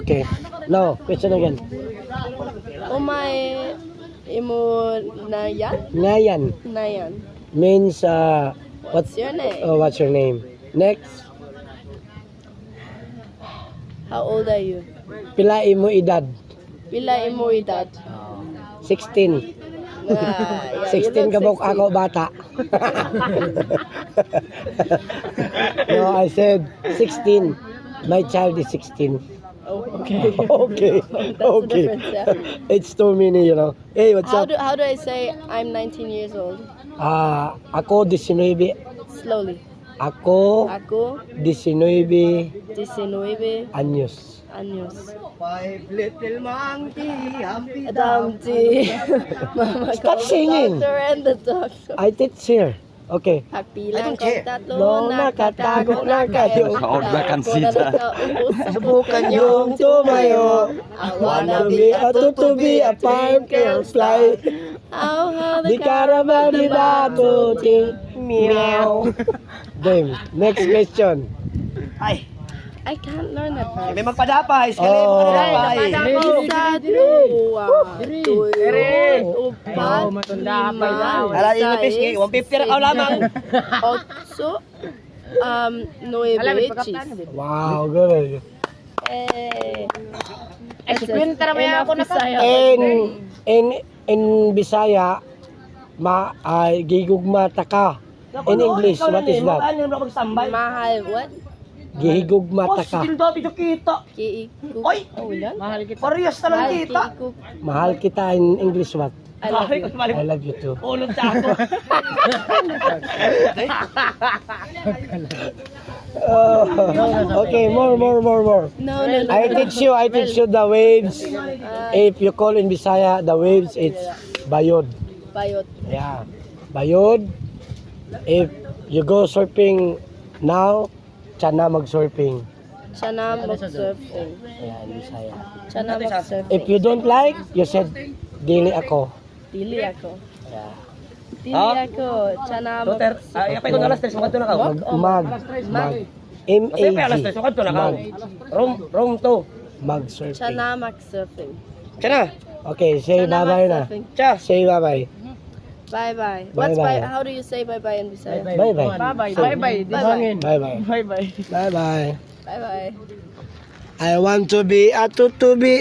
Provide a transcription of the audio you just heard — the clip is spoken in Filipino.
Okay. No, question again. Umay imo nayan? Ngayan Nayan. means What's your name? what's your name? Next. How old are you? Pila imo edad? Pila imo edad? 16. Yeah, 16 ka ba ako bata? No, I said 16. My child is 16. Oh, okay. Okay. That's Okay. the difference, yeah. It's too many, you know. Hey, what's How up? do I say I'm 19 years old? Ako 19. Slowly. Ako Ako 19 19 anyos. años. 5 little monkey, Humpty Dumpty. Mama Stop called singing. the doctor and the doctor. I teach here. Okay. Hagpilang I don't care. kong tatlo, No, nakatago na kayo. Naka-out na kansita. Subukan Yung tumayo. I Wanna be to be a firefly. Di karama di bato ting meow. Game. Next question. Ay, I can't learn that fast. may magpadapay. Sige, Oh. magpadapay. Isa, dua, tuyo, upat, lima, Ala, inipis, 150 na ka lamang. otso, nueve, chis. Wow, good. Eh, In Bisaya, gigugma ta ka. In English, what is that? Ano na magsambay? mahal, what? Gihigugma Oh, ta ka. sige daw, video kita. Kiikuk. Oy! Oh, ilan? Parehas na lang Mahal, kita. kiikuk. Mahal kita in English what? I love you. I love you too. Ulot sa ako. Okay, more. No, no, no. I teach you the waves. If you call in Bisaya, the waves, it's bayod. Bayot. Yeah, bayod. If you go surfing now, tsana mag-surfing. Sana mag-surfing. Yeah, in Bisaya. Sana mag-surfing. If you don't like, you said, dili ako. Dili ako. Yeah. Dili ako. Sana Doter, ay pa ito alas 3 mo na ka. Mag. Kasi pa alas 3 mo na ka. Room 2. Mag-surfing. Sana mag-surfing. Kana. Okay, say Sana bye-bye na. mag-surfing. Cha. Say bye-bye. Bye-bye. What's Bye-bye. bye? How do you say bye-bye in Bisaya? Bye-bye. Bye-bye. Bye-bye. Bye-bye. Bye-bye. Bye-bye. Bye-bye. I want to be a to be